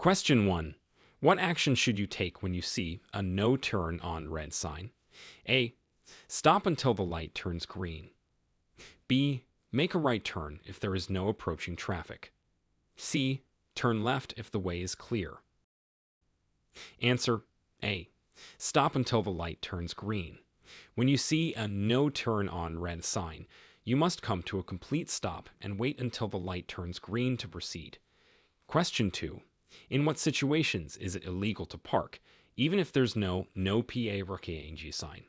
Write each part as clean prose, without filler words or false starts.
Question 1. What action should you take when you see a no turn on red sign? A. Stop until the light turns green. B. Make a right turn if there is no approaching traffic. C. Turn left if the way is clear. Answer A. Stop until the light turns green. When you see a no turn on red sign, you must come to a complete stop and wait until the light turns green to proceed. Question 2. In what situations is it illegal to park, even if there's no precautions sign?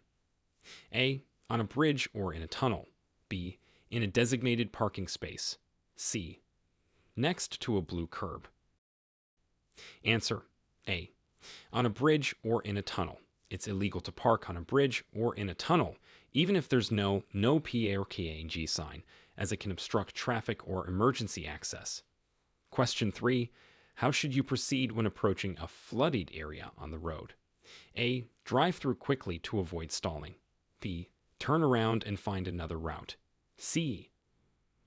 A. On a bridge or in a tunnel. B. In a designated parking space. C. Next to a blue curb. Answer A. On a bridge or in a tunnel. It's illegal to park on a bridge or in a tunnel, even if there's no precautions sign, as it can obstruct traffic or emergency access. Question 3. How should you proceed when approaching a flooded area on the road? A. Drive through quickly to avoid stalling. B. Turn around and find another route. C.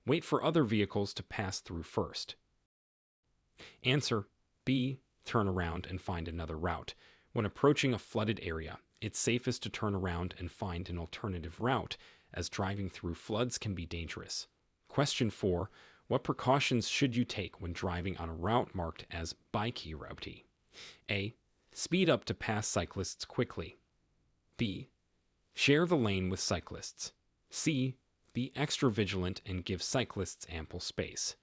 Wait for other vehicles to pass through first. Answer B. Turn around and find another route. When approaching a flooded area, it's safest to turn around and find an alternative route, as driving through floods can be dangerous. Question 4. What precautions should you take when driving on a route marked as bike route? A. Speed up to pass cyclists quickly. B. Share the lane with cyclists. C. Be extra vigilant and give cyclists ample space.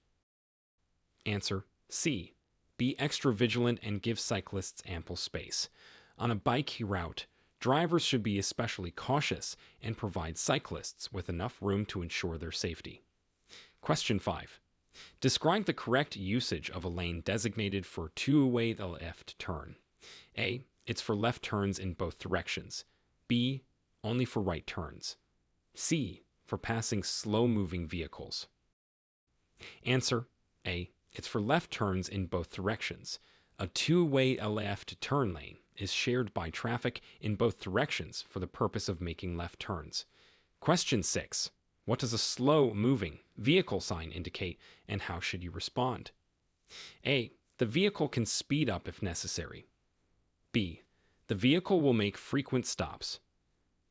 Answer C. Be extra vigilant and give cyclists ample space. On a bike route, drivers should be especially cautious and provide cyclists with enough room to ensure their safety. Question 5. Describe the correct usage of a lane designated for two-way left turn. A. It's for left turns in both directions. B. Only for right turns. C. For passing slow-moving vehicles. Answer A. It's for left turns in both directions. A two-way left turn lane is shared by traffic in both directions for the purpose of making left turns. Question 6. What does a slow-moving vehicle sign indicate, and how should you respond? A. The vehicle can speed up if necessary. B. The vehicle will make frequent stops.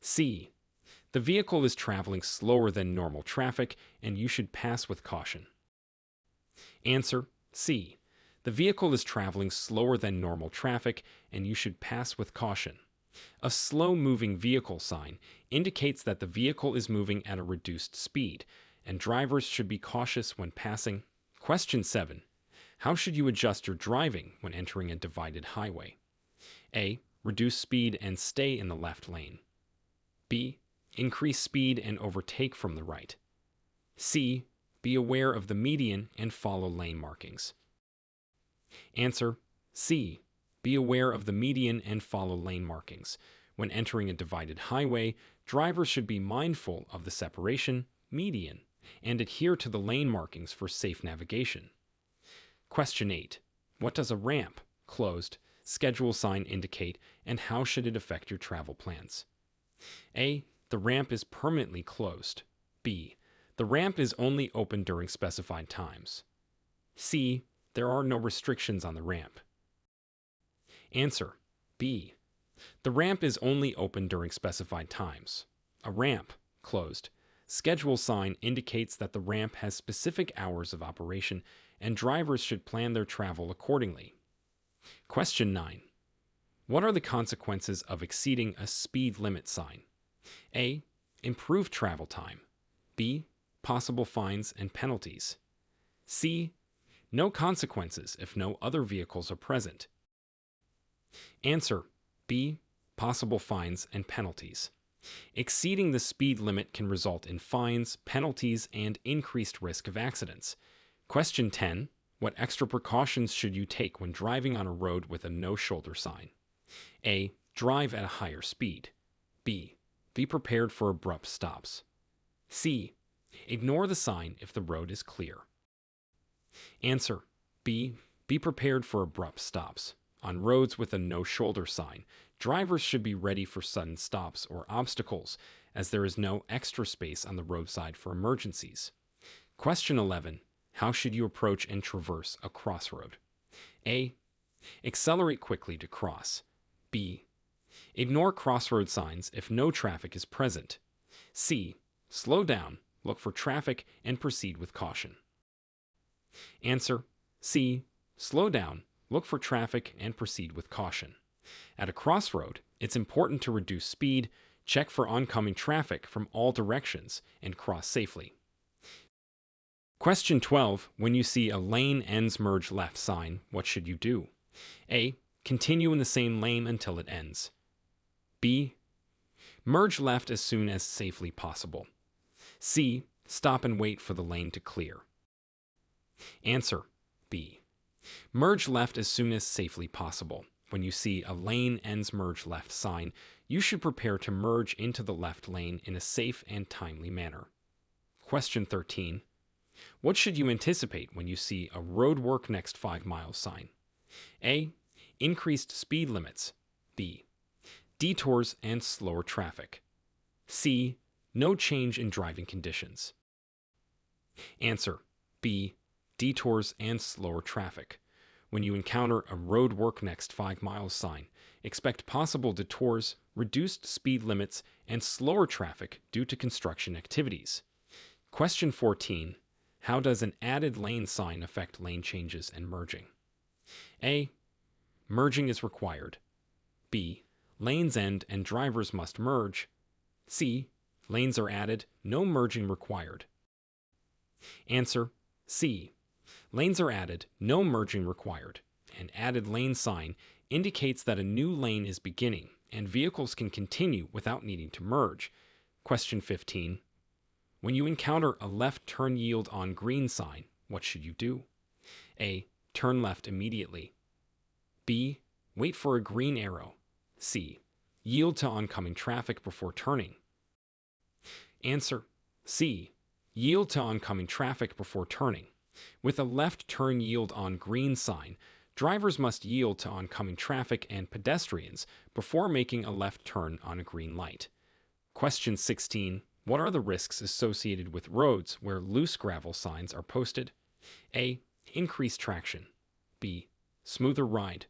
C. The vehicle is traveling slower than normal traffic, and you should pass with caution. Answer C. The vehicle is traveling slower than normal traffic, and you should pass with caution. A slow-moving vehicle sign indicates that the vehicle is moving at a reduced speed, and drivers should be cautious when passing. Question 7. How should you adjust your driving when entering a divided highway? A. Reduce speed and stay in the left lane. B. Increase speed and overtake from the right. C. Be aware of the median and follow lane markings. Answer C. Be aware of the median and follow lane markings. When entering a divided highway, drivers should be mindful of the separation, median, and adhere to the lane markings for safe navigation. Question 8. What does a ramp, closed, schedule sign indicate, and how should it affect your travel plans? A. The ramp is permanently closed. B. The ramp is only open during specified times. C. There are no restrictions on the ramp. Answer B. The ramp is only open during specified times. A ramp, closed, schedule sign indicates that the ramp has specific hours of operation, and drivers should plan their travel accordingly. Question 9. What are the consequences of exceeding a speed limit sign? A. Improved travel time. B. Possible fines and penalties. C. No consequences if no other vehicles are present. Answer B. Possible fines and penalties. Exceeding the speed limit can result in fines, penalties, and increased risk of accidents. Question 10. What extra precautions should you take when driving on a road with a no-shoulder sign? A. Drive at a higher speed. B. Be prepared for abrupt stops. C. Ignore the sign if the road is clear. Answer B. Be prepared for abrupt stops. On roads with a no-shoulder sign, drivers should be ready for sudden stops or obstacles, as there is no extra space on the roadside for emergencies. Question 11. How should you approach and traverse a crossroad? A. Accelerate quickly to cross. B. Ignore crossroad signs if no traffic is present. C. Slow down, look for traffic, and proceed with caution. Answer: C. Slow down, look for traffic, and proceed with caution. At a crossroad, it's important to reduce speed, check for oncoming traffic from all directions, and cross safely. Question 12. When you see a lane ends merge left sign, what should you do? A. Continue in the same lane until it ends. B. Merge left as soon as safely possible. C. Stop and wait for the lane to clear. Answer: B. Merge left as soon as safely possible. When you see a lane ends merge left sign, you should prepare to merge into the left lane in a safe and timely manner. Question 13. What should you anticipate when you see a roadwork next 5 miles sign? A. Increased speed limits. B. Detours and slower traffic. C. No change in driving conditions. Answer: B. Detours and slower traffic. When you encounter a roadwork next 5 miles sign, expect possible detours, reduced speed limits, and slower traffic due to construction activities. Question 14. How does an added lane sign affect lane changes and merging? A. Merging is required. B. Lanes end and drivers must merge. C. Lanes are added, no merging required. Answer: C. Lanes are added, no merging required. An added lane sign indicates that a new lane is beginning and vehicles can continue without needing to merge. Question 15. When you encounter a left turn yield on green sign, what should you do? A. Turn left immediately. B. Wait for a green arrow. C. Yield to oncoming traffic before turning. Answer: C. Yield to oncoming traffic before turning. With a left turn yield on green sign, drivers must yield to oncoming traffic and pedestrians before making a left turn on a green light. Question 16. What are the risks associated with roads where loose gravel signs are posted? A. Increased traction. B. Smoother ride.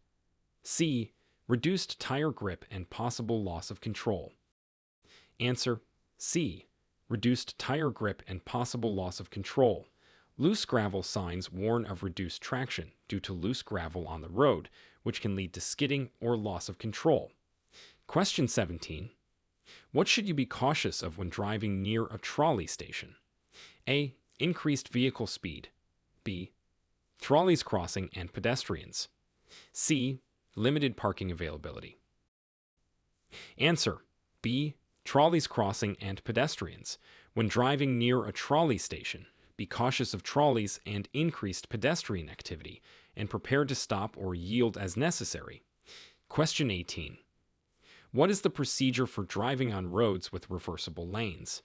C. Reduced tire grip and possible loss of control. Answer: C. Reduced tire grip and possible loss of control. Loose gravel signs warn of reduced traction due to loose gravel on the road, which can lead to skidding or loss of control. Question 17. What should you be cautious of when driving near a trolley station? A. Increased vehicle speed. B. Trolleys crossing and pedestrians. C. Limited parking availability. Answer: B. Trolleys crossing and pedestrians. When driving near a trolley station, be cautious of trolleys and increased pedestrian activity, and prepare to stop or yield as necessary. Question 18. What is the procedure for driving on roads with reversible lanes?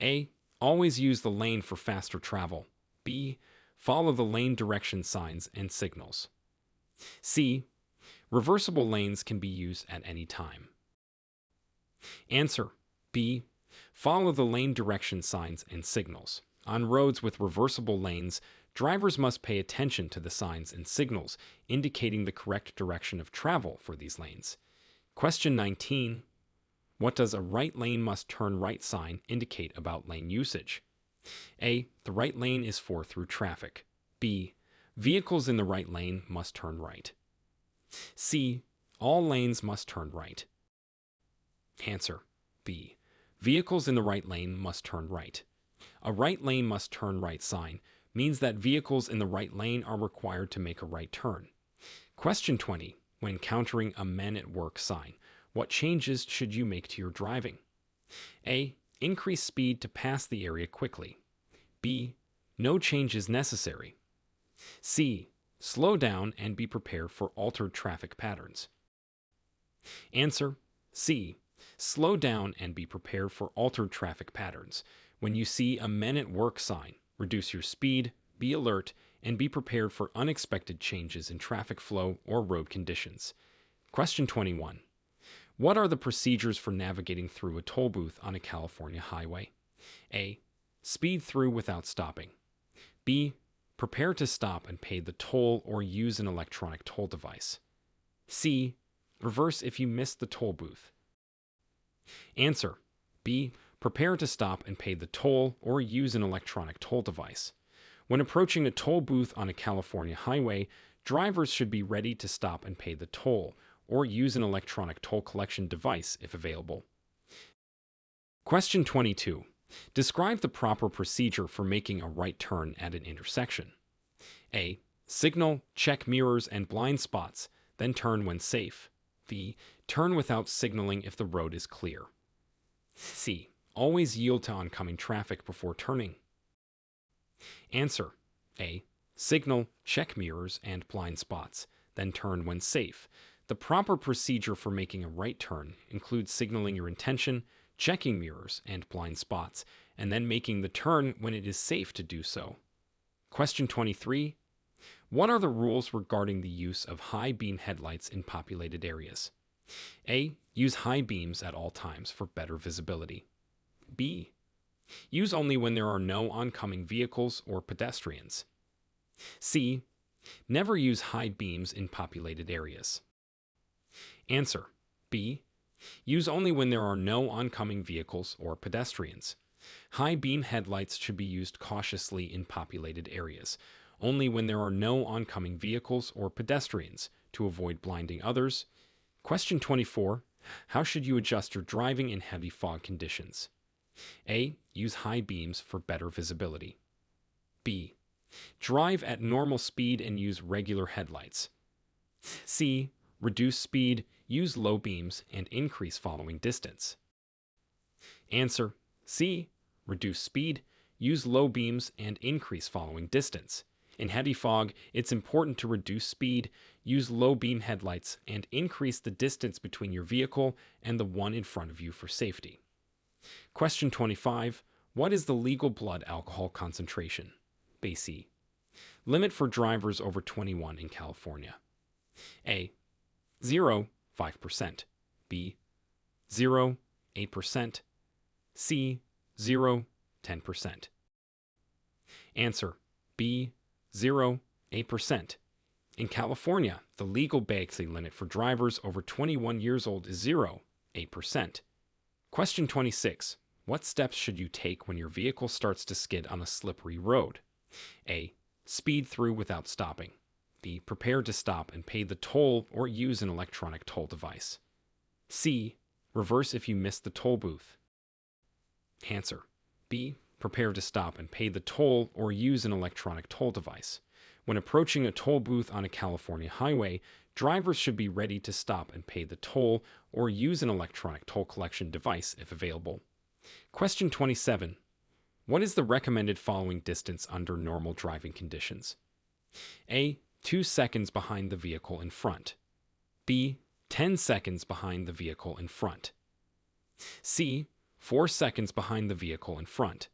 A. Always use the lane for faster travel. B. Follow the lane direction signs and signals. C. Reversible lanes can be used at any time. Answer: B. Follow the lane direction signs and signals. On roads with reversible lanes, drivers must pay attention to the signs and signals indicating the correct direction of travel for these lanes. Question 19. What does a right lane must turn right sign indicate about lane usage? A. The right lane is for through traffic. B. Vehicles in the right lane must turn right. C. All lanes must turn right. Answer: B. Vehicles in the right lane must turn right. A right lane must turn right sign means that vehicles in the right lane are required to make a right turn. Question 20. When encountering a men at work sign, what changes should you make to your driving? A. Increase speed to pass the area quickly. B. No change is necessary. C. Slow down and be prepared for altered traffic patterns. Answer: C. Slow down and be prepared for altered traffic patterns. When you see a men at work sign, reduce your speed, be alert, and be prepared for unexpected changes in traffic flow or road conditions. Question 21. What are the procedures for navigating through a toll booth on a California highway? A. Speed through without stopping. B. prepare to stop and pay the toll or use an electronic toll device. C. Reverse if you missed the toll booth. Answer. B. Prepare to stop and pay the toll or use an electronic toll device. When approaching a toll booth on a California highway, drivers should be ready to stop and pay the toll or use an electronic toll collection device if available. Question 22. Describe the proper procedure for making a right turn at an intersection. A. Signal, check mirrors and blind spots, then turn when safe. B. Turn without signaling if the road is clear. C. Always yield to oncoming traffic before turning. Answer. A. Signal, check mirrors and blind spots, then turn when safe. The proper procedure for making a right turn includes signaling your intention, checking mirrors and blind spots, and then making the turn when it is safe to do so. Question 23. What are the rules regarding the use of high beam headlights in populated areas? A. Use high beams at all times for better visibility. B. Use only when there are no oncoming vehicles or pedestrians. C. Never use high beams in populated areas. Answer. B. Use only when there are no oncoming vehicles or pedestrians. High beam headlights should be used cautiously in populated areas, only when there are no oncoming vehicles or pedestrians, to avoid blinding others. Question 24. How should you adjust your driving in heavy fog conditions? A. Use high beams for better visibility. B. Drive at normal speed and use regular headlights. C. Reduce speed, use low beams, and increase following distance. Answer. C. Reduce speed, use low beams, and increase following distance. In heavy fog, it's important to reduce speed, use low beam headlights, and increase the distance between your vehicle and the one in front of you for safety. Question 25. What is the legal blood alcohol concentration? B.C. Limit for drivers over 21 in California. A. 0, 5%. B. 0, 8%. C. 0, 10%. Answer. B. 0, 8%. In California, the legal Bexley limit for drivers over 21 years old is 0, 8%. Question 26. What steps should you take when your vehicle starts to skid on a slippery road? A. Speed through without stopping. B. Prepare to stop and pay the toll or use an electronic toll device. C. Reverse if you miss the toll booth. Answer. B. Prepare to stop and pay the toll or use an electronic toll device. When approaching a toll booth on a California highway, drivers should be ready to stop and pay the toll or use an electronic toll collection device if available. Question 27. What is the recommended following distance under normal driving conditions? A. 2 seconds behind the vehicle in front. B. 10 seconds behind the vehicle in front. C. 4 seconds behind the vehicle in front.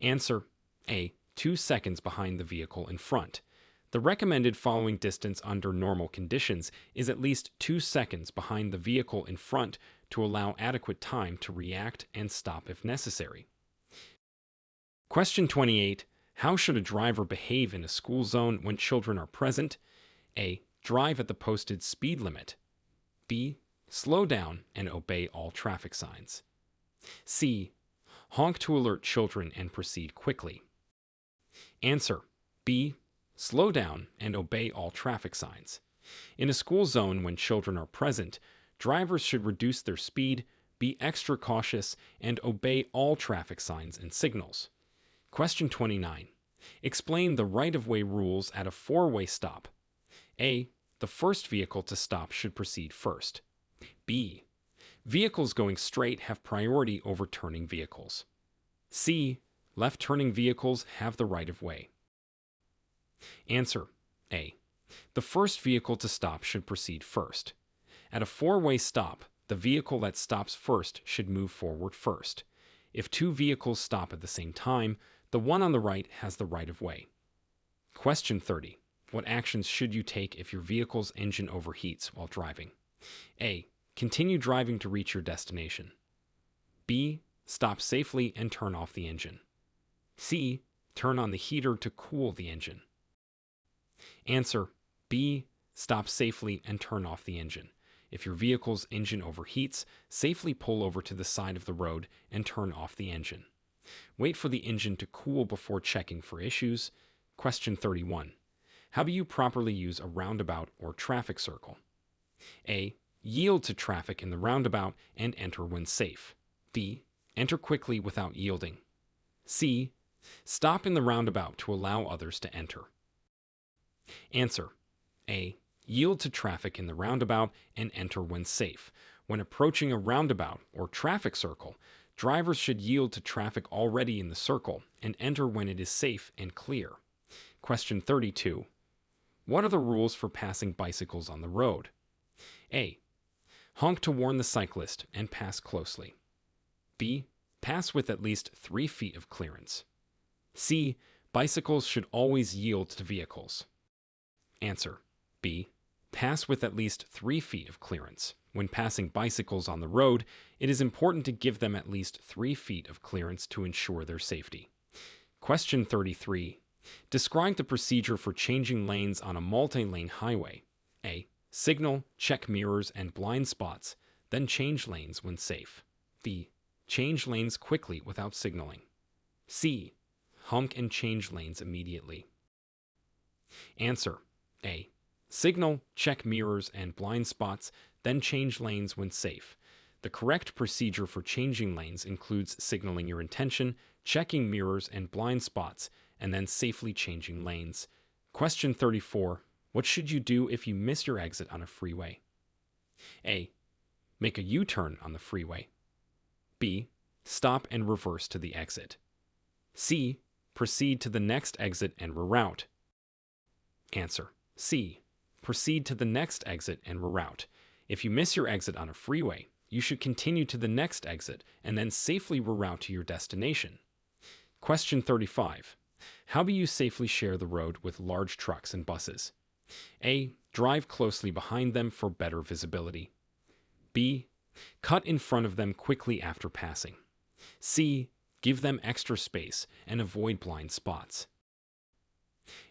Answer. A. 2 seconds behind the vehicle in front. The recommended following distance under normal conditions is at least 2 seconds behind the vehicle in front to allow adequate time to react and stop if necessary. Question 28. How should a driver behave in a school zone when children are present? A. Drive at the posted speed limit. B. Slow down and obey all traffic signs. C. Honk to alert children and proceed quickly. Answer. B. Slow down and obey all traffic signs. In a school zone when children are present, drivers should reduce their speed, be extra cautious, and obey all traffic signs and signals. Question 29. Explain the right-of-way rules at a four-way stop. A. The first vehicle to stop should proceed first. B. Vehicles going straight have priority over turning vehicles. C. Left-turning vehicles have the right-of-way. Answer. A. The first vehicle to stop should proceed first. At a four-way stop, the vehicle that stops first should move forward first. If two vehicles stop at the same time, the one on the right has the right-of-way. Question 30. What actions should you take if your vehicle's engine overheats while driving? A. Continue driving to reach your destination. B. Stop safely and turn off the engine. C. Turn on the heater to cool the engine. Answer B. Stop safely and turn off the engine. If your vehicle's engine overheats, safely pull over to the side of the road and turn off the engine. Wait for the engine to cool before checking for issues. Question 31. How do you properly use a roundabout or traffic circle? A. Yield to traffic in the roundabout and enter when safe. B. Enter quickly without yielding. C. Stop in the roundabout to allow others to enter. Answer A. Yield to traffic in the roundabout and enter when safe. When approaching a roundabout or traffic circle, drivers should yield to traffic already in the circle and enter when it is safe and clear. Question 32. What are the rules for passing bicycles on the road? A. Honk to warn the cyclist and pass closely. B. Pass with at least 3 feet of clearance. C. Bicycles should always yield to vehicles. Answer B. Pass with at least 3 feet of clearance. When passing bicycles on the road, it is important to give them at least 3 feet of clearance to ensure their safety. Question 33. Describe the procedure for changing lanes on a multi-lane highway. A. Signal, check mirrors and blind spots, then change lanes when safe. B. Change lanes quickly without signaling. C. Honk and change lanes immediately. Answer A. Signal, check mirrors and blind spots, then change lanes when safe. The correct procedure for changing lanes includes signaling your intention, checking mirrors and blind spots, and then safely changing lanes. Question 34. What should you do if you miss your exit on a freeway? A. Make a U-turn on the freeway. B. Stop and reverse to the exit. C. Proceed to the next exit and reroute. Answer C. Proceed to the next exit and reroute. If you miss your exit on a freeway, you should continue to the next exit and then safely reroute to your destination. Question 35. How do you safely share the road with large trucks and buses? A. Drive closely behind them for better visibility. B. Cut in front of them quickly after passing. C. Give them extra space and avoid blind spots.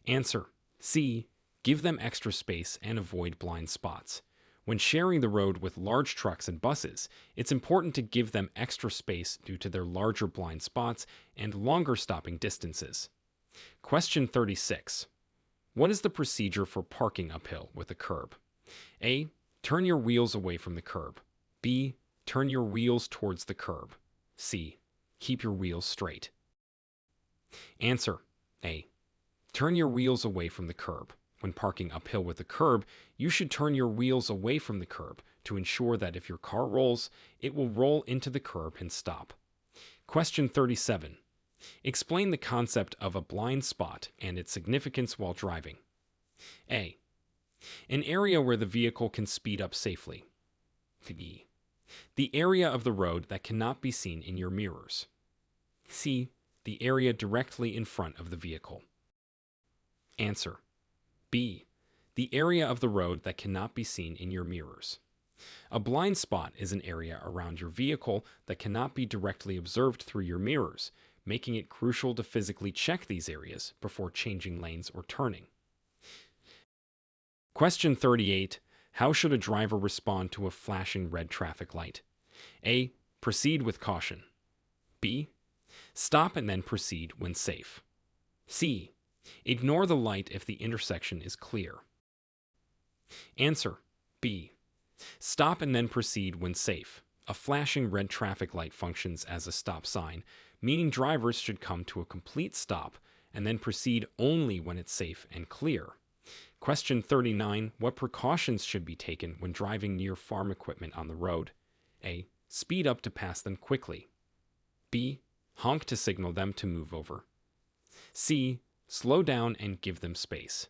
Answer C. Give them extra space and avoid blind spots. When sharing the road with large trucks and buses, it's important to give them extra space due to their larger blind spots and longer stopping distances. Question 36. What is the procedure for parking uphill with a curb? A. Turn your wheels away from the curb. B. Turn your wheels towards the curb. C. Keep your wheels straight. Answer A. Turn your wheels away from the curb. When parking uphill with a curb, you should turn your wheels away from the curb to ensure that if your car rolls, it will roll into the curb and stop. Question 37. Explain the concept of a blind spot and its significance while driving. A. An area where the vehicle can speed up safely. B. The area of the road that cannot be seen in your mirrors. C. The area directly in front of the vehicle. Answer B. The area of the road that cannot be seen in your mirrors. A blind spot is an area around your vehicle that cannot be directly observed through your mirrors, making it crucial to physically check these areas before changing lanes or turning. Question 38. How should a driver respond to a flashing red traffic light? A. Proceed with caution. B. Stop and then proceed when safe. C. Ignore the light if the intersection is clear. Answer B. Stop and then proceed when safe. A flashing red traffic light functions as a stop sign, meaning drivers should come to a complete stop and then proceed only when it's safe and clear. Question 39. What precautions should be taken when driving near farm equipment on the road? A. Speed up to pass them quickly. B. Honk to signal them to move over. C. Slow down and give them space.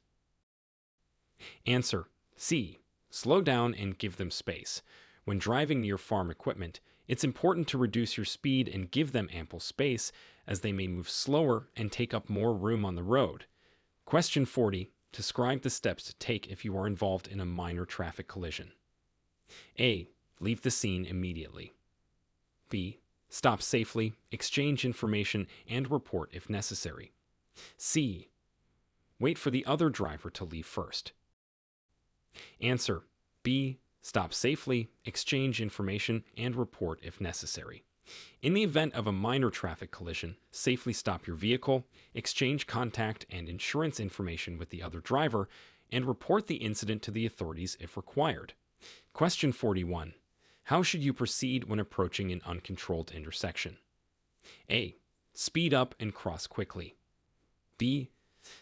Answer C. Slow down and give them space. When driving near farm equipment, it's important to reduce your speed and give them ample space, as they may move slower and take up more room on the road. Question 40. Describe the steps to take if you are involved in a minor traffic collision. A. Leave the scene immediately. B. Stop safely, exchange information, and report if necessary. C. Wait for the other driver to leave first. Answer B. Stop safely, exchange information, and report if necessary. In the event of a minor traffic collision, safely stop your vehicle, exchange contact and insurance information with the other driver, and report the incident to the authorities if required. Question 41. How should you proceed when approaching an uncontrolled intersection? A. Speed up and cross quickly. B.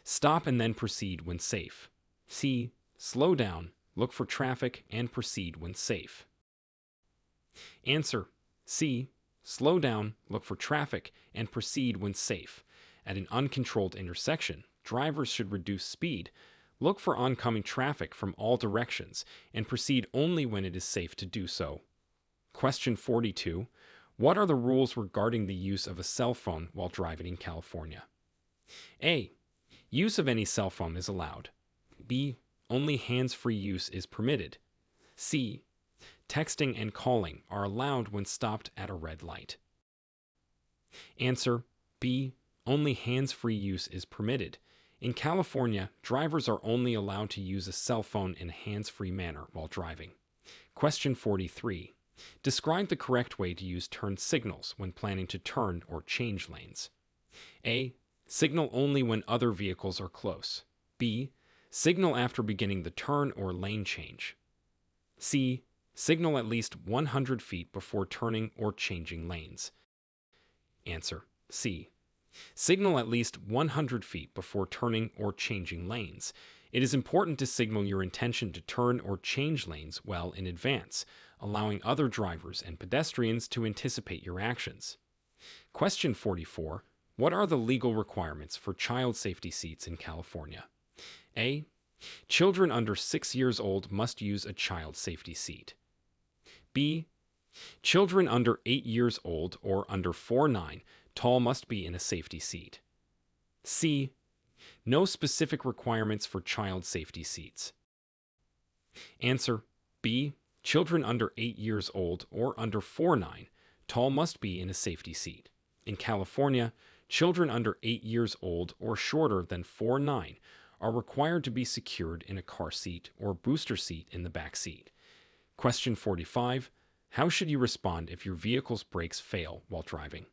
Stop and then proceed when safe. C. Slow down, look for traffic, and proceed when safe. Answer C. Slow down, look for traffic, and proceed when safe. At an uncontrolled intersection, drivers should reduce speed, look for oncoming traffic from all directions, and proceed only when it is safe to do so. Question 42. What are the rules regarding the use of a cell phone while driving in California? A. Use of any cell phone is allowed. B. Only hands-free use is permitted. C. Texting and calling are allowed when stopped at a red light. Answer B. Only hands-free use is permitted. In California, drivers are only allowed to use a cell phone in a hands-free manner while driving. Question 43. Describe the correct way to use turn signals when planning to turn or change lanes. A. Signal only when other vehicles are close. B. Signal after beginning the turn or lane change. C. Signal at least 100 feet before turning or changing lanes. Answer C. Signal at least 100 feet before turning or changing lanes. It is important to signal your intention to turn or change lanes well in advance, allowing other drivers and pedestrians to anticipate your actions. Question 44. What are the legal requirements for child safety seats in California? A. Children under 6 years old must use a child safety seat. B. Children under 8 years old or under 4'9" tall must be in a safety seat. C. No specific requirements for child safety seats. Answer B. Children under 8 years old or under 4'9" tall must be in a safety seat. In California, children under 8 years old or shorter than 4'9" are required to be secured in a car seat or booster seat in the back seat. Question 45. How should you respond if your vehicle's brakes fail while driving?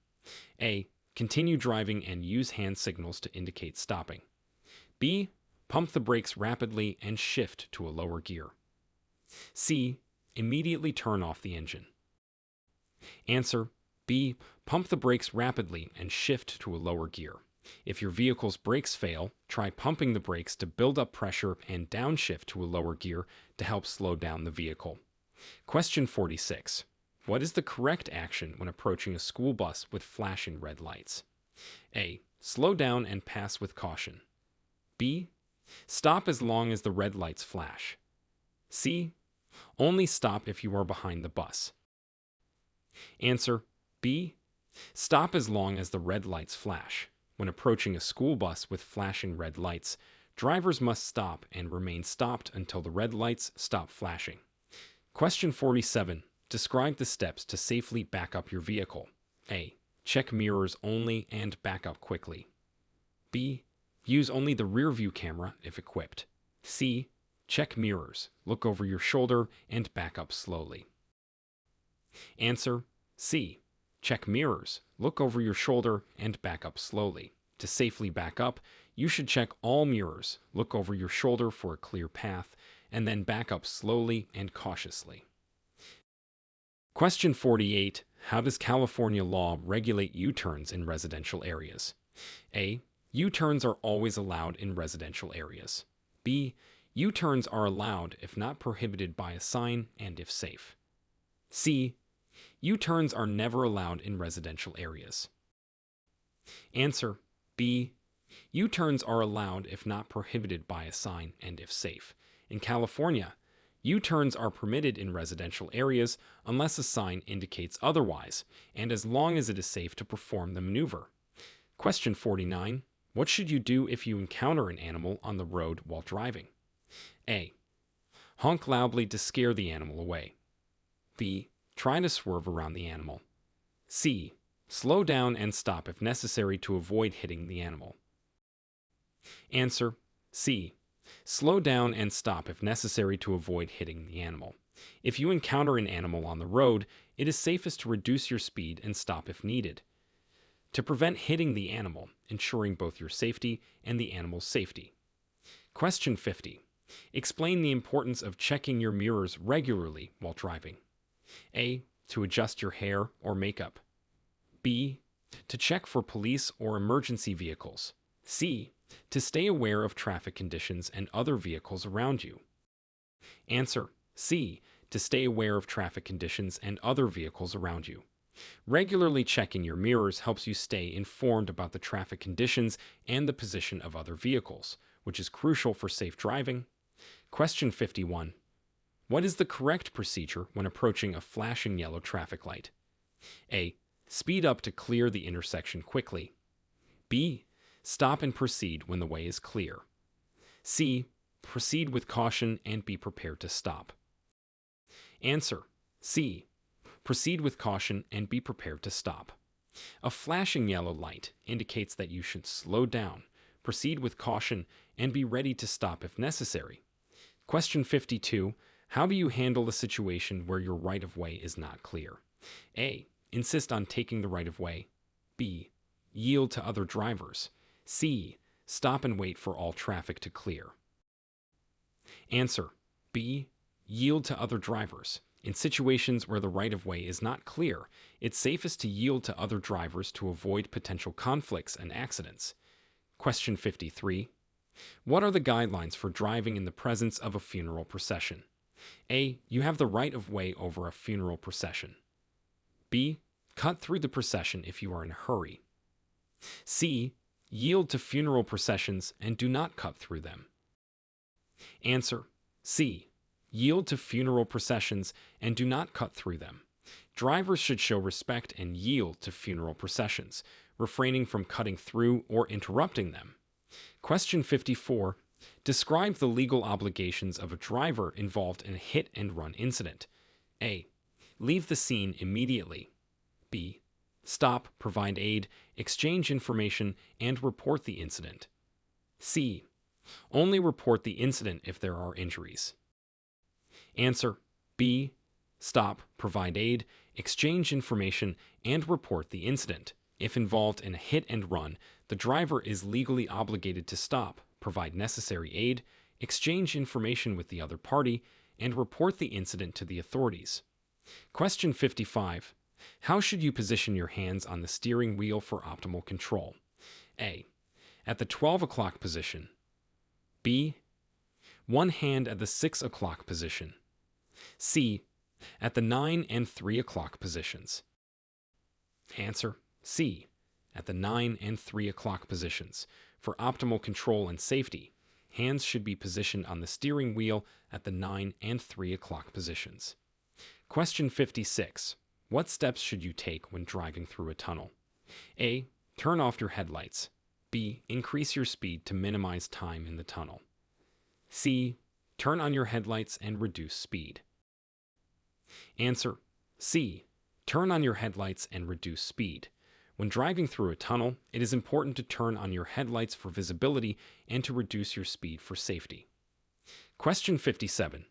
A. Continue driving and use hand signals to indicate stopping. B. Pump the brakes rapidly and shift to a lower gear. C. Immediately turn off the engine. Answer B. Pump the brakes rapidly and shift to a lower gear. If your vehicle's brakes fail, try pumping the brakes to build up pressure and downshift to a lower gear to help slow down the vehicle. Question 46. What is the correct action when approaching a school bus with flashing red lights? A. Slow down and pass with caution. B. Stop as long as the red lights flash. C. Only stop if you are behind the bus. Answer B. Stop as long as the red lights flash. When approaching a school bus with flashing red lights, drivers must stop and remain stopped until the red lights stop flashing. Question 47. Describe the steps to safely back up your vehicle. A. Check mirrors only and back up quickly. B. Use only the rear view camera if equipped. C. Check mirrors, look over your shoulder, and back up slowly. Answer C. Check mirrors, look over your shoulder, and back up slowly. To safely back up, you should check all mirrors, look over your shoulder for a clear path, and then back up slowly and cautiously. Question 48. How does California law regulate U-turns in residential areas? A. U-turns are always allowed in residential areas. B. U-turns are allowed if not prohibited by a sign and if safe. C. U-turns are never allowed in residential areas. Answer B. U-turns are allowed if not prohibited by a sign and if safe. In California, U-turns are permitted in residential areas unless a sign indicates otherwise, and as long as it is safe to perform the maneuver. Question 49. What should you do if you encounter an animal on the road while driving? A. Honk loudly to scare the animal away. B. Try to swerve around the animal. C. Slow down and stop if necessary to avoid hitting the animal. Answer C. Slow down and stop if necessary to avoid hitting the animal. If you encounter an animal on the road, it is safest to reduce your speed and stop if needed. To prevent hitting the animal, ensuring both your safety and the animal's safety. Question 50. Explain the importance of checking your mirrors regularly while driving. A. To adjust your hair or makeup. B. To check for police or emergency vehicles. C. To stay aware of traffic conditions and other vehicles around you. Answer C. To stay aware of traffic conditions and other vehicles around you. Regularly checking your mirrors helps you stay informed about the traffic conditions and the position of other vehicles, which is crucial for safe driving. Question 51. What is the correct procedure when approaching a flashing yellow traffic light? A. Speed up to clear the intersection quickly. B. Stop and proceed when the way is clear. C. Proceed with caution and be prepared to stop. Answer C. Proceed with caution and be prepared to stop. A flashing yellow light indicates that you should slow down, proceed with caution, and be ready to stop if necessary. Question 52. How do you handle a situation where your right-of-way is not clear? A. Insist on taking the right-of-way. B. Yield to other drivers. C. Stop and wait for all traffic to clear. Answer B. Yield to other drivers. In situations where the right-of-way is not clear, it's safest to yield to other drivers to avoid potential conflicts and accidents. Question 53. What are the guidelines for driving in the presence of a funeral procession? A. You have the right-of-way over a funeral procession. B. Cut through the procession if you are in a hurry. C. Yield to funeral processions and do not cut through them. Answer C. Yield to funeral processions and do not cut through them. Drivers should show respect and yield to funeral processions, refraining from cutting through or interrupting them. Question 54. Describe the legal obligations of a driver involved in a hit-and-run incident. A. Leave the scene immediately. B. Stop, provide aid, exchange information, and report the incident. C. Only report the incident if there are injuries. Answer B. Stop, provide aid, exchange information, and report the incident. If involved in a hit and run, the driver is legally obligated to stop, provide necessary aid, exchange information with the other party, and report the incident to the authorities. Question 55. How should you position your hands on the steering wheel for optimal control? A. At the 12 o'clock position. B. One hand at the 6 o'clock position. C. At the 9 and 3 o'clock positions. Answer C. At the 9 and 3 o'clock positions. For optimal control and safety, hands should be positioned on the steering wheel at the 9 and 3 o'clock positions. Question 56. What steps should you take when driving through a tunnel? A. Turn off your headlights. B. Increase your speed to minimize time in the tunnel. C. Turn on your headlights and reduce speed. Answer C. Turn on your headlights and reduce speed. When driving through a tunnel, it is important to turn on your headlights for visibility and to reduce your speed for safety. Question 57.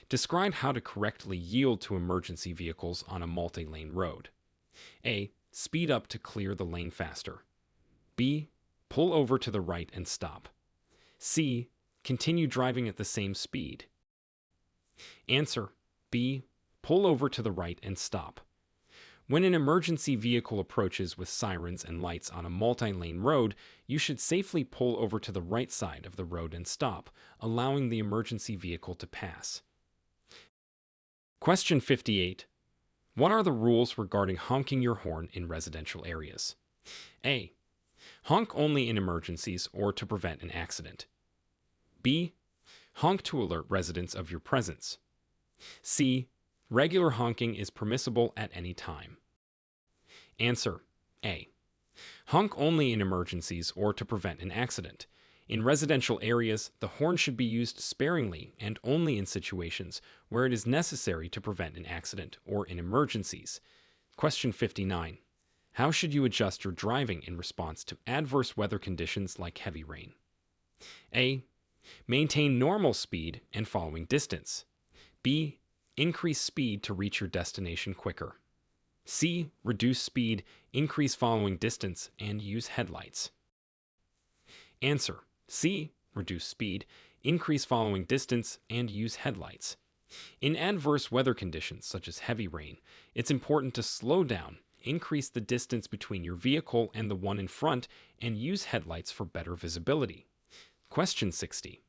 Describe how to correctly yield to emergency vehicles on a multi-lane road. A. Speed up to clear the lane faster. B. Pull over to the right and stop. C. Continue driving at the same speed. Answer B. Pull over to the right and stop. When an emergency vehicle approaches with sirens and lights on a multi-lane road, you should safely pull over to the right side of the road and stop, allowing the emergency vehicle to pass. Question 58. What are the rules regarding honking your horn in residential areas? A. Honk only in emergencies or to prevent an accident. B. Honk to alert residents of your presence. C. Regular honking is permissible at any time. Answer A. Honk only in emergencies or to prevent an accident. In residential areas, the horn should be used sparingly and only in situations where it is necessary to prevent an accident or in emergencies. Question 59. How should you adjust your driving in response to adverse weather conditions like heavy rain? A. Maintain normal speed and following distance. B. Increase speed to reach your destination quicker. C. Reduce speed, increase following distance, and use headlights. Answer: C. Reduce speed, increase following distance, and use headlights. In adverse weather conditions such as heavy rain, it's important to slow down, increase the distance between your vehicle and the one in front, and use headlights for better visibility. Question 60.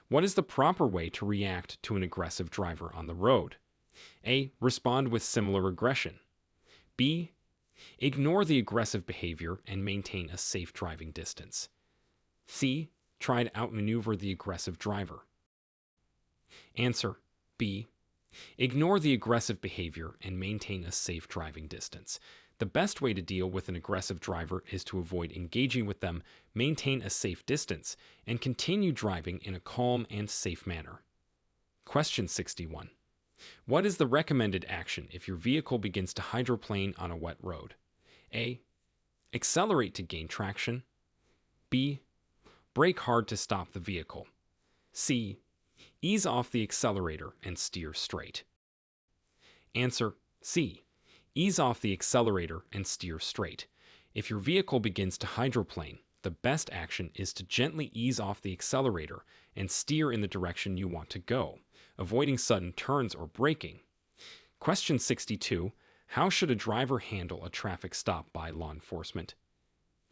What is the proper way to react to an aggressive driver on the road? A. Respond with similar aggression. B. Ignore the aggressive behavior and maintain a safe driving distance. C. Try to outmaneuver the aggressive driver. Answer: B. Ignore the aggressive behavior and maintain a safe driving distance. The best way to deal with an aggressive driver is to avoid engaging with them, maintain a safe distance, and continue driving in a calm and safe manner. Question 61. What is the recommended action if your vehicle begins to hydroplane on a wet road? A. Accelerate to gain traction. B. Brake hard to stop the vehicle. C. Ease off the accelerator and steer straight. Answer: C. Ease off the accelerator and steer straight. If your vehicle begins to hydroplane, the best action is to gently ease off the accelerator and steer in the direction you want to go, avoiding sudden turns or braking. Question 62. How should a driver handle a traffic stop by law enforcement?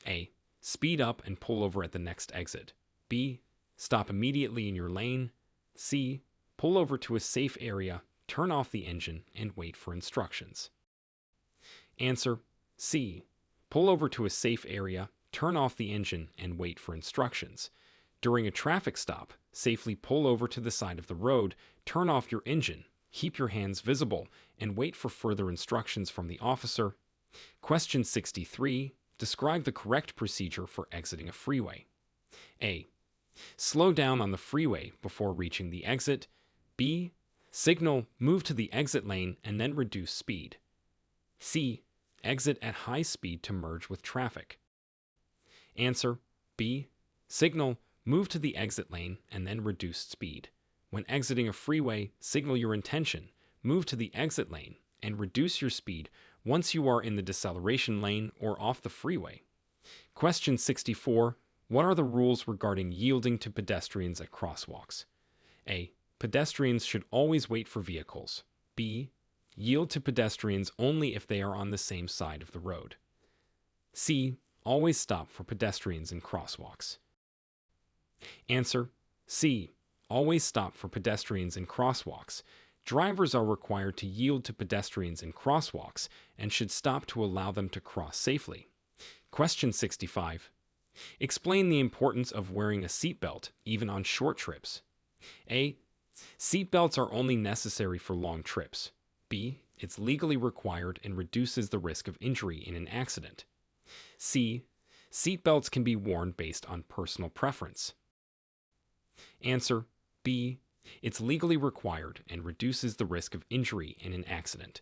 A. Speed up and pull over at the next exit. B. Stop immediately in your lane. C. Pull over to a safe area, turn off the engine, and wait for instructions. Answer: C. Pull over to a safe area, turn off the engine, and wait for instructions. During a traffic stop, safely pull over to the side of the road, turn off your engine, keep your hands visible, and wait for further instructions from the officer. Question 63. Describe the correct procedure for exiting a freeway. A. Slow down on the freeway before reaching the exit. B. Signal, move to the exit lane, and then reduce speed. C. Exit at high speed to merge with traffic. Answer: B. Signal, move to the exit lane, and then reduce speed. When exiting a freeway, signal your intention, move to the exit lane, and reduce your speed once you are in the deceleration lane or off the freeway. Question 64. What are the rules regarding yielding to pedestrians at crosswalks? A. Pedestrians should always wait for vehicles. B. Yield to pedestrians only if they are on the same side of the road. C. Always stop for pedestrians in crosswalks. Answer: C. Always stop for pedestrians in crosswalks. Drivers are required to yield to pedestrians in crosswalks and should stop to allow them to cross safely. Question 65. Explain the importance of wearing a seatbelt even on short trips. A. Seatbelts are only necessary for long trips. B. It's legally required and reduces the risk of injury in an accident. C. Seatbelts can be worn based on personal preference. Answer: B. It's legally required and reduces the risk of injury in an accident.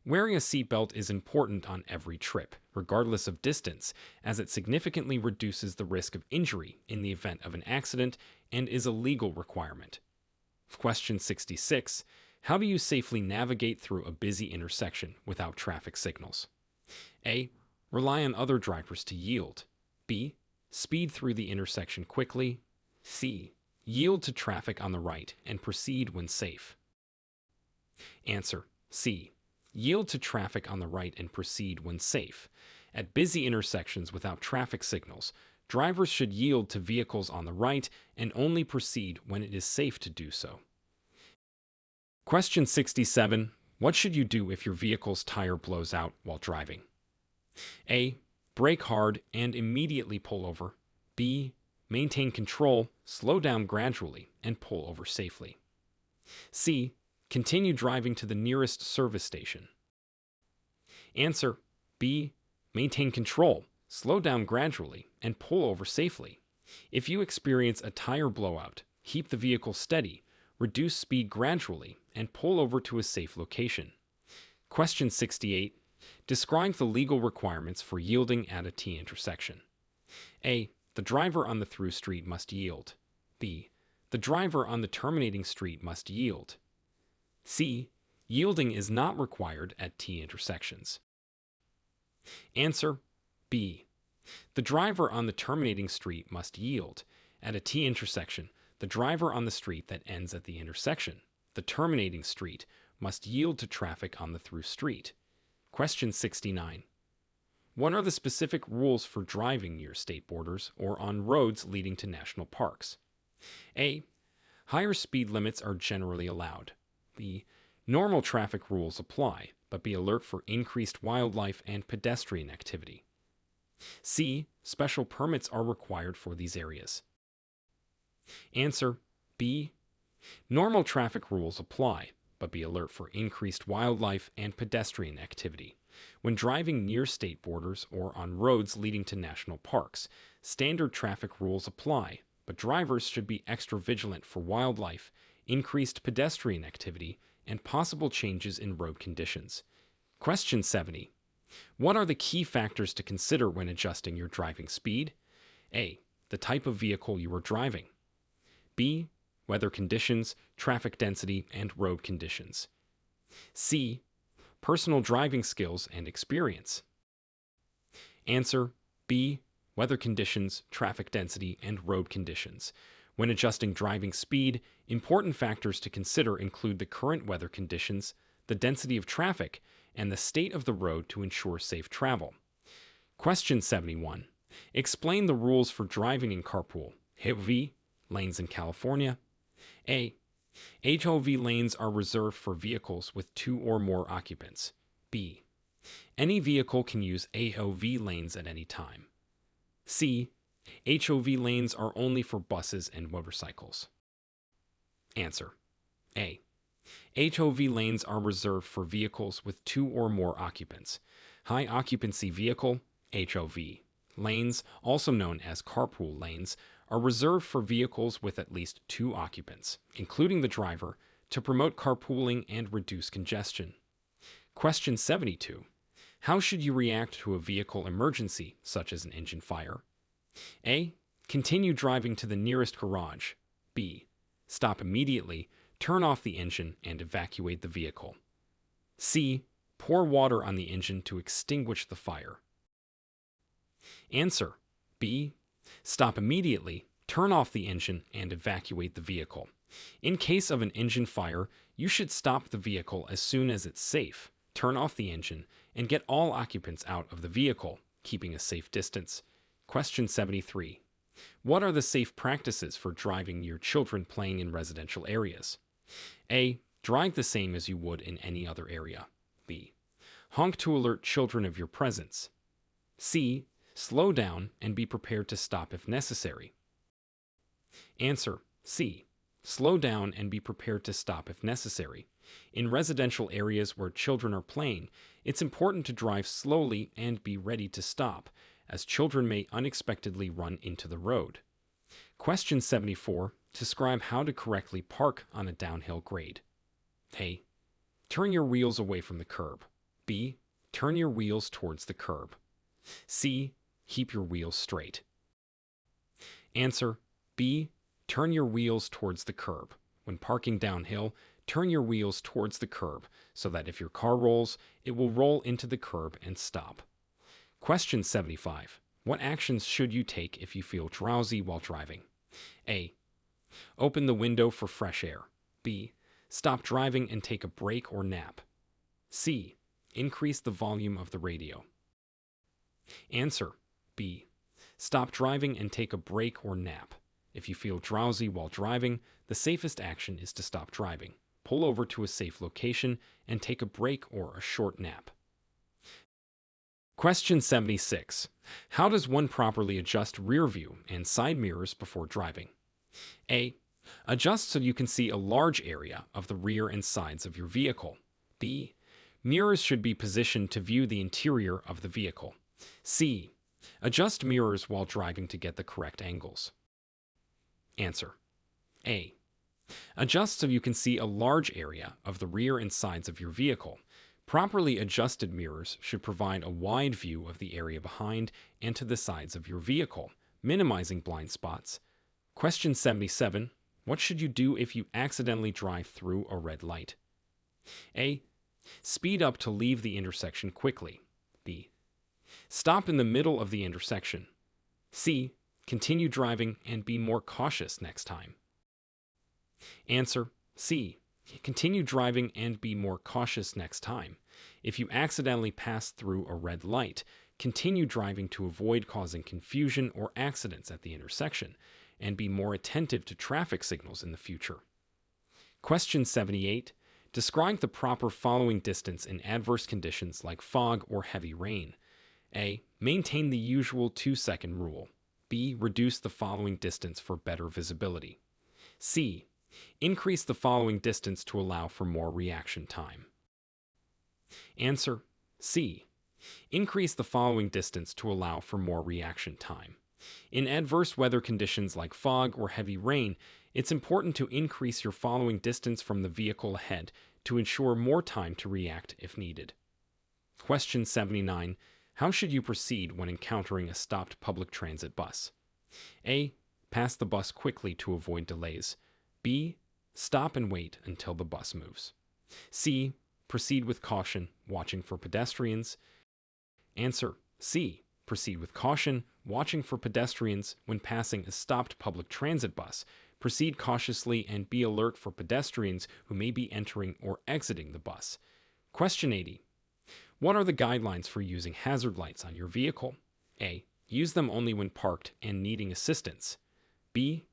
Wearing a seatbelt is important on every trip, regardless of distance, as it significantly reduces the risk of injury in the event of an accident and is a legal requirement. Question 66. How do you safely navigate through a busy intersection without traffic signals? A. Rely on other drivers to yield. B. Speed through the intersection quickly. C. Yield to traffic on the right and proceed when safe. Answer: C. Yield to traffic on the right and proceed when safe. At busy intersections without traffic signals, drivers should yield to vehicles on the right and only proceed when it is safe to do so. Question 67. What should you do if your vehicle's tire blows out while driving? A. Brake hard and immediately pull over. B. Maintain control, slow down gradually, and pull over safely. C. Continue driving to the nearest service station. Answer: B. Maintain control, slow down gradually, and pull over safely. If you experience a tire blowout, keep the vehicle steady, reduce speed gradually, and pull over to a safe location. Question 68. Describe the legal requirements for yielding at a T intersection. A. The driver on the through street must yield. B. The driver on the terminating street must yield. C. Yielding is not required at T intersections. Answer B. The driver on the terminating street must yield. At a T intersection, the driver on the street that ends at the intersection, the terminating street, must yield to traffic on the through street. Question 69. What are the specific rules for driving near state borders or on roads leading to national parks? A. Higher speed limits are generally allowed. B. Normal traffic rules apply, but be alert for increased wildlife and pedestrian activity. C. Special permits are required for these areas. Answer B. Normal traffic rules apply, but be alert for increased wildlife and pedestrian activity. When driving near state borders or on roads leading to national parks, standard traffic rules apply, but drivers should be extra vigilant for wildlife, increased pedestrian activity, and possible changes in road conditions. Question 70. What are the key factors to consider when adjusting your driving speed? A. The type of vehicle you are driving. B. Weather conditions, traffic density, and road conditions. C. Personal driving skills and experience. Answer B. Weather conditions, traffic density, and road conditions. When adjusting driving speed, important factors to consider include the current weather conditions, the density of traffic, and the state of the road to ensure safe travel. Question 71. Explain the rules for driving in carpool HOV lanes in California. A. HOV lanes are reserved for vehicles with 2 or more occupants. B. Any vehicle can use HOV lanes at any time. C. HOV lanes are only for buses and motorcycles. Answer A. HOV lanes are reserved for vehicles with 2 or more occupants. High occupancy vehicle HOV lanes, also known as carpool lanes, are reserved for vehicles with at least 2 occupants, including the driver, to promote carpooling and reduce congestion. Question 72. How should you react to a vehicle emergency, such as an engine fire? A. Continue driving to the nearest garage. B. Stop immediately, turn off the engine, and evacuate the vehicle. C. Pour water on the engine to extinguish the fire. Answer B. Stop immediately, turn off the engine, and evacuate the vehicle. In case of an engine fire, you should stop the vehicle as soon as it's safe, turn off the engine, and get all occupants out of the vehicle, keeping a safe distance. Question 73. What are the safe practices for driving near children playing in residential areas? A. Drive the same as you would in any other area. B. Honk to alert children of your presence. C. Slow down and be prepared to stop if necessary. Answer C. Slow down and be prepared to stop if necessary. In residential areas where children are playing, it's important to drive slowly and be ready to stop, as children may unexpectedly run into the road. Question 74. Describe how to correctly park on a downhill grade. A. Turn your wheels away from the curb. B. Turn your wheels towards the curb. C. Keep your wheels straight. Answer B. Turn your wheels towards the curb. When parking downhill, turn your wheels towards the curb so that if your car rolls, it will roll into the curb and stop. Question 75. What actions should you take if you feel drowsy while driving? A. Open the window for fresh air. B. Stop driving and take a break or nap. C. Increase the volume of the radio. Answer B. Stop driving and take a break or nap. If you feel drowsy while driving, the safest action is to stop driving, pull over to a safe location, and take a break or a short nap. Question 76. How does one properly adjust rear view and side mirrors before driving? A. Adjust so you can see a large area of the rear and sides of your vehicle. B. Mirrors should be positioned to view the interior of the vehicle. C. Adjust mirrors while driving to get the correct angles. Answer A. Adjust so you can see a large area of the rear and sides of your vehicle. Properly adjusted mirrors should provide a wide view of the area behind and to the sides of your vehicle, minimizing blind spots. Question 77. What should you do if you accidentally drive through a red light? A. Speed up to leave the intersection quickly. B. Stop in the middle of the intersection. C. Continue driving and be more cautious next time. Answer: C. Continue driving and be more cautious next time. If you accidentally pass through a red light, continue driving to avoid causing confusion or accidents at the intersection, and be more attentive to traffic signals in the future. Question 78. Describe the proper following distance in adverse conditions like fog or heavy rain. A. Maintain the usual 2-second rule. B. Reduce the following distance for better visibility. C. Increase the following distance to allow for more reaction time. Answer: C. Increase the following distance to allow for more reaction time. In adverse weather conditions like fog or heavy rain, it's important to increase your following distance from the vehicle ahead to ensure more time to react if needed. Question 79. How should you proceed when encountering a stopped public transit bus? A. Pass the bus quickly to avoid delays. B. Stop and wait until the bus moves. C. Proceed with caution, watching for pedestrians. Answer: C. Proceed with caution, watching for pedestrians when passing a stopped public transit bus. Proceed cautiously and be alert for pedestrians who may be entering or exiting the bus. Question 80. What are the guidelines for using hazard lights on your vehicle? A. Use them only when parked and needing assistance. B.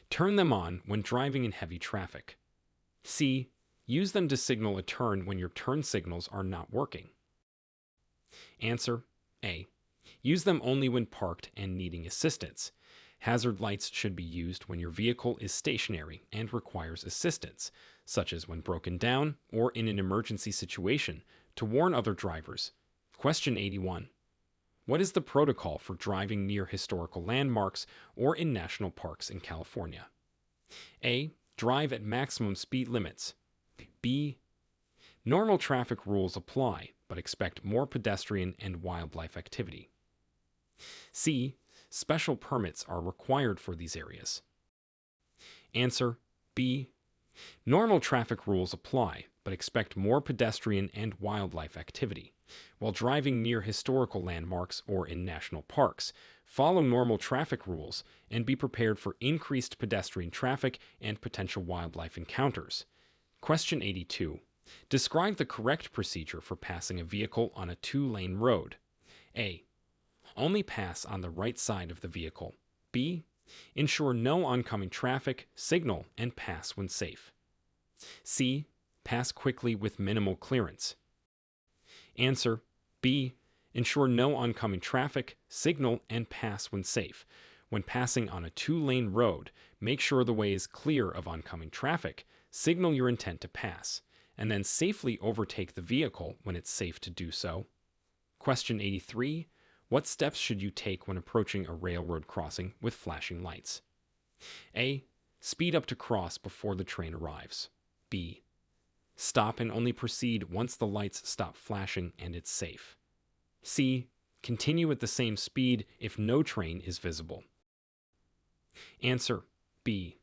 Turn them on when driving in heavy traffic. C. Use them to signal a turn when your turn signals are not working. Answer: A. Use them only when parked and needing assistance. Hazard lights should be used when your vehicle is stationary and requires assistance, such as when broken down or in an emergency situation, to warn other drivers. Question 81. What is the protocol for driving near historical landmarks or in national parks in California? A. Drive at maximum speed limits. B. Normal traffic rules apply, but expect more pedestrian and wildlife activity. C. Special permits are required for these areas. Answer: B. Normal traffic rules apply, but expect more pedestrian and wildlife activity. While driving near historical landmarks or in national parks, follow normal traffic rules and be prepared for increased pedestrian traffic and potential wildlife encounters. Question 82. Describe the correct procedure for passing a vehicle on a 2-lane road. A. Only pass on the right side of the vehicle. B. Ensure no oncoming traffic, signal, and pass when safe. C. Pass quickly with minimal clearance. Answer: B. Ensure no oncoming traffic, signal, and pass when safe. When passing on a 2-lane road, make sure the way is clear of oncoming traffic, signal your intent to pass, and then safely overtake the vehicle when it's safe to do so. Question 83. What steps should you take when approaching a railroad crossing with flashing lights? A. Speed up to cross before the train arrives. B. Stop and only proceed once the lights stop flashing and it's safe. C. Continue at the same speed if no train is visible. Answer: B.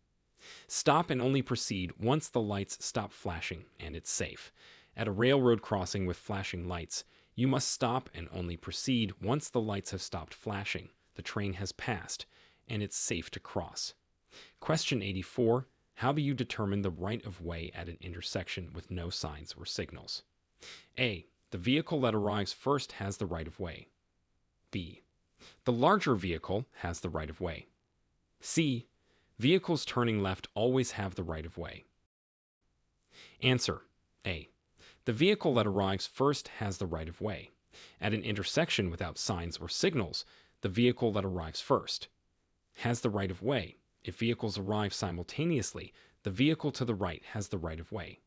Stop and only proceed once the lights stop flashing and it's safe. At a railroad crossing with flashing lights, you must stop and only proceed once the lights have stopped flashing, the train has passed, and it's safe to cross. Question 84. How do you determine the right of way at an intersection with no signs or signals? A. The vehicle that arrives first has the right of way. B. The larger vehicle has the right of way. C. Vehicles turning left always have the right of way. Answer: A. The vehicle that arrives first has the right of way. At an intersection without signs or signals, the vehicle that arrives first has the right of way. If vehicles arrive simultaneously, the vehicle to the right has the right of way.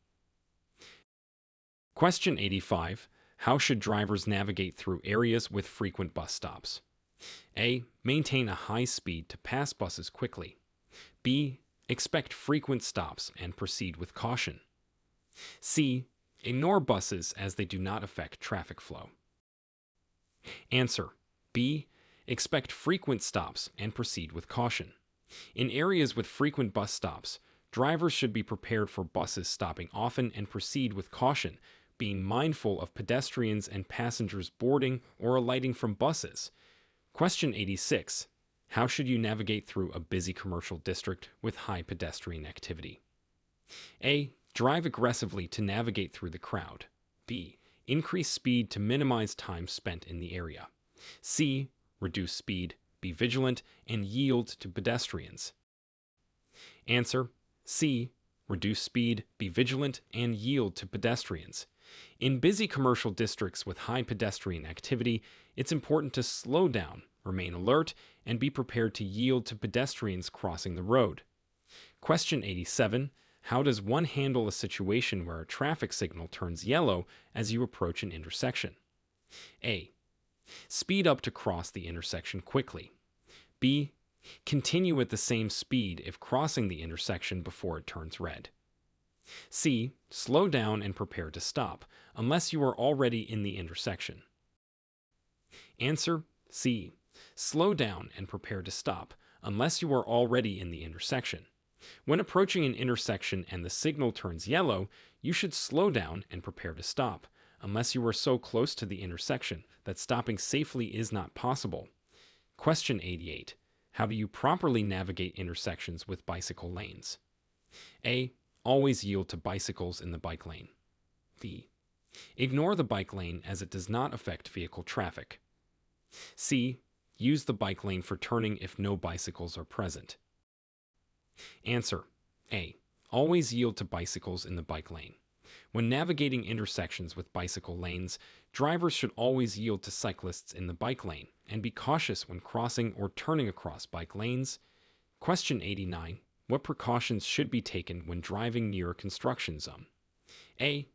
Question 85. How should drivers navigate through areas with frequent bus stops? A. Maintain a high speed to pass buses quickly. B. Expect frequent stops and proceed with caution. C. Ignore buses as they do not affect traffic flow. Answer: B. Expect frequent stops and proceed with caution. In areas with frequent bus stops, drivers should be prepared for buses stopping often and proceed with caution, being mindful of pedestrians and passengers boarding or alighting from buses. Question 86. How should you navigate through a busy commercial district with high pedestrian activity? A. Drive aggressively to navigate through the crowd. B. Increase speed to minimize time spent in the area. C. Reduce speed, be vigilant, and yield to pedestrians. Answer: C. Reduce speed, be vigilant, and yield to pedestrians. In busy commercial districts with high pedestrian activity, it's important to slow down, remain alert, and be prepared to yield to pedestrians crossing the road. Question 87. How does one handle a situation where a traffic signal turns yellow as you approach an intersection? A. Speed up to cross the intersection quickly. B. Continue at the same speed if crossing the intersection before it turns red. C. Slow down and prepare to stop, unless you are already in the intersection. Answer: C. Slow down and prepare to stop, unless you are already in the intersection. When approaching an intersection and the signal turns yellow, you should slow down and prepare to stop, unless you are so close to the intersection that stopping safely is not possible. Question 88. How do you properly navigate intersections with bicycle lanes? A. Always yield to bicycles in the bike lane. B. Ignore the bike lane as it does not affect vehicle traffic. C. Use the bike lane for turning if no bicycles are present. Answer: A. Always yield to bicycles in the bike lane. When navigating intersections with bicycle lanes, drivers should always yield to cyclists in the bike lane and be cautious when crossing or turning across bike lanes. Question 89. What precautions should be taken when driving near a construction zone? A.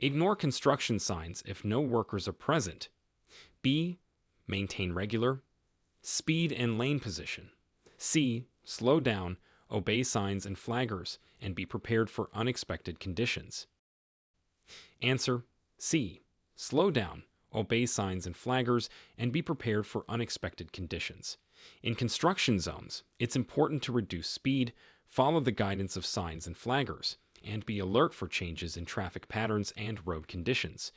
Ignore construction signs if no workers are present. B. Maintain regular speed and lane position. C. Slow down, obey signs and flaggers, and be prepared for unexpected conditions. Answer: C. Slow down, obey signs and flaggers, and be prepared for unexpected conditions. In construction zones, it's important to reduce speed, follow the guidance of signs and flaggers, and be alert for changes in traffic patterns and road conditions.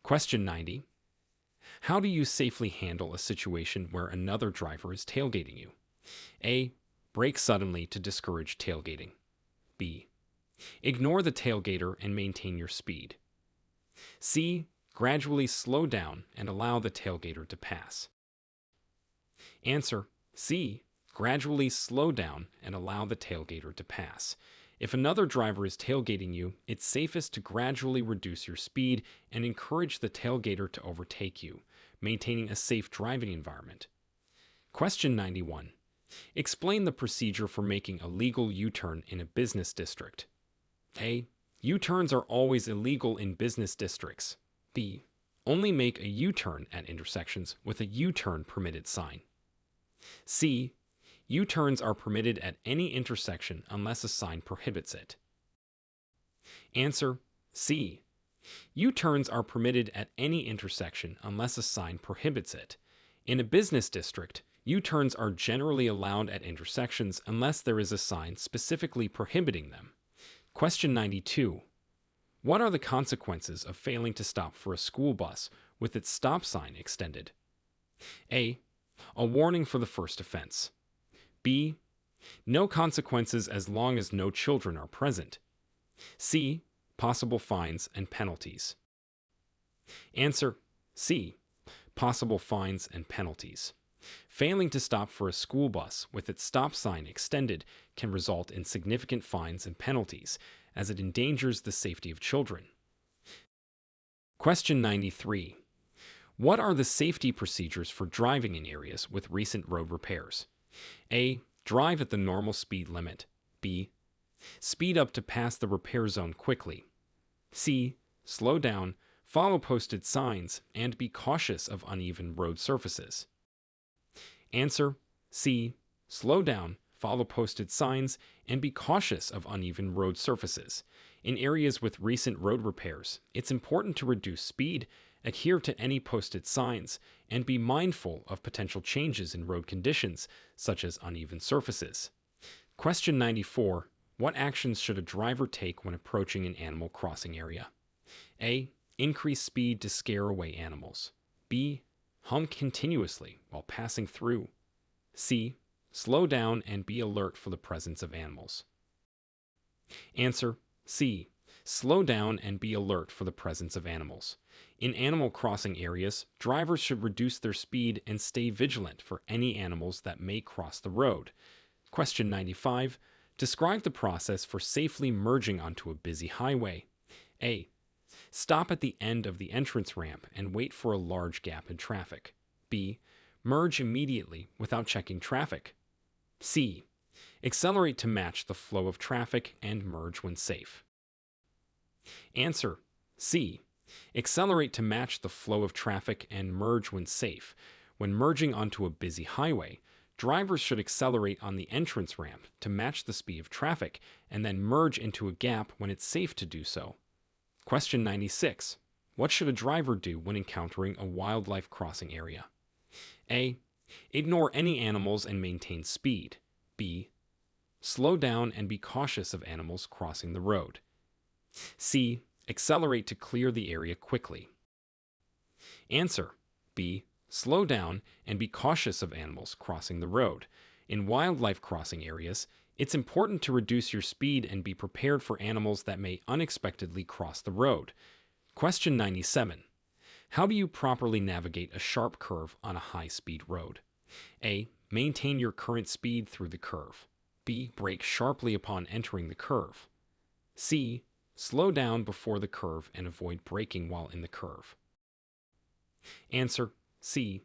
Question 90. How do you safely handle a situation where another driver is tailgating you? A. Brake suddenly to discourage tailgating. B. Ignore the tailgater and maintain your speed. C. Gradually slow down and allow the tailgater to pass. Answer: C. Gradually slow down and allow the tailgater to pass. If another driver is tailgating you, it's safest to gradually reduce your speed and encourage the tailgater to overtake you, maintaining a safe driving environment. Question 91. Explain the procedure for making a legal U-turn in a business district. A. U-turns are always illegal in business districts. B. Only make a U-turn at intersections with a U-turn permitted sign. C. U-turns are permitted at any intersection unless a sign prohibits it. Answer: C. U-turns are permitted at any intersection unless a sign prohibits it. In a business district, U-turns are generally allowed at intersections unless there is a sign specifically prohibiting them. Question 92. What are the consequences of failing to stop for a school bus with its stop sign extended? A. A warning for the first offense. B. No consequences as long as no children are present. C. Possible fines and penalties. Answer: C. Possible fines and penalties. Failing to stop for a school bus with its stop sign extended can result in significant fines and penalties, as it endangers the safety of children. Question 93. What are the safety procedures for driving in areas with recent road repairs? A. Drive at the normal speed limit. B. Speed up to pass the repair zone quickly. C. Slow down, follow posted signs, and be cautious of uneven road surfaces. Answer: C. Slow down, follow posted signs, and be cautious of uneven road surfaces. In areas with recent road repairs, it's important to reduce speed adhere to any posted signs, and be mindful of potential changes in road conditions, such as uneven surfaces. Question 94. What actions should a driver take when approaching an animal crossing area? A. Increase speed to scare away animals. B. Hum continuously while passing through. C. Slow down and be alert for the presence of animals. Answer: C. Slow down and be alert for the presence of animals. In animal crossing areas, drivers should reduce their speed and stay vigilant for any animals that may cross the road. Question 95. Describe the process for safely merging onto a busy highway. A. Stop at the end of the entrance ramp and wait for a large gap in traffic. B. Merge immediately without checking traffic. C. Accelerate to match the flow of traffic and merge when safe. Answer: C. Accelerate to match the flow of traffic and merge when safe. When merging onto a busy highway, drivers should accelerate on the entrance ramp to match the speed of traffic and then merge into a gap when it's safe to do so. Question 96. What should a driver do when encountering a wildlife crossing area? A. Ignore any animals and maintain speed. B. Slow down and be cautious of animals crossing the road. C. Accelerate to clear the area quickly. Answer: B. Slow down and be cautious of animals crossing the road. In wildlife crossing areas, it's important to reduce your speed and be prepared for animals that may unexpectedly cross the road. Question 97. How do you properly navigate a sharp curve on a high-speed road? A. Maintain your current speed through the curve. B. Brake sharply upon entering the curve. C. Slow down before the curve and avoid braking while in the curve. Answer: C.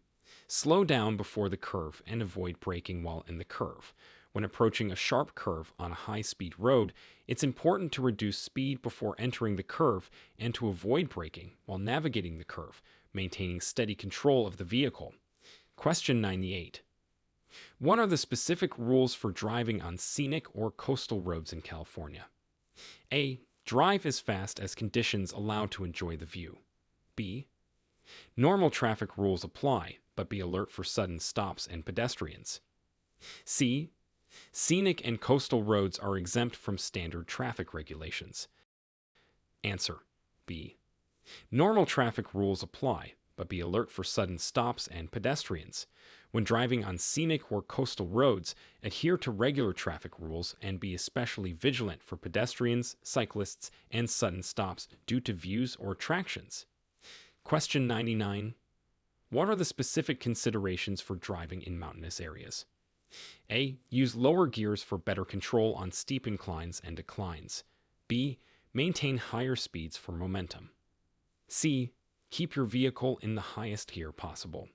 Slow down before the curve and avoid braking while in the curve. When approaching a sharp curve on a high-speed road, it's important to reduce speed before entering the curve and to avoid braking while navigating the curve, maintaining steady control of the vehicle. Question 98. What are the specific rules for driving on scenic or coastal roads in California? A. Drive as fast as conditions allow to enjoy the view. B. Normal traffic rules apply, but be alert for sudden stops and pedestrians. C. Scenic and coastal roads are exempt from standard traffic regulations. Answer: B. Normal traffic rules apply, but be alert for sudden stops and pedestrians. When driving on scenic or coastal roads, adhere to regular traffic rules and be especially vigilant for pedestrians, cyclists, and sudden stops due to views or attractions. Question 99. What are the specific considerations for driving in mountainous areas? A. Use lower gears for better control on steep inclines and declines. B. Maintain higher speeds for momentum. C. Keep your vehicle in the highest gear possible.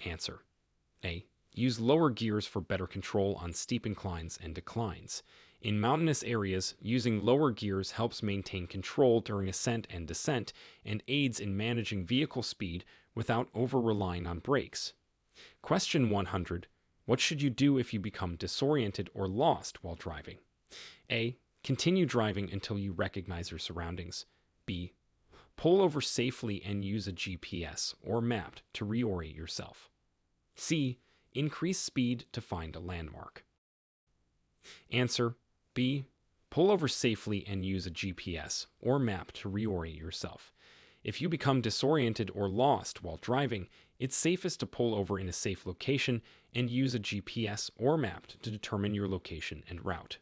Answer: A. Use lower gears for better control on steep inclines and declines. In mountainous areas, using lower gears helps maintain control during ascent and descent and aids in managing vehicle speed without over-relying on brakes. Question 100. What should you do if you become disoriented or lost while driving? A. Continue driving until you recognize your surroundings. B. Pull over safely and use a GPS or map to reorient yourself. C. Increase speed to find a landmark. Answer: B. Pull over safely and use a GPS or map to reorient yourself. If you become disoriented or lost while driving, it's safest to pull over in a safe location and use a GPS or map to determine your location and route.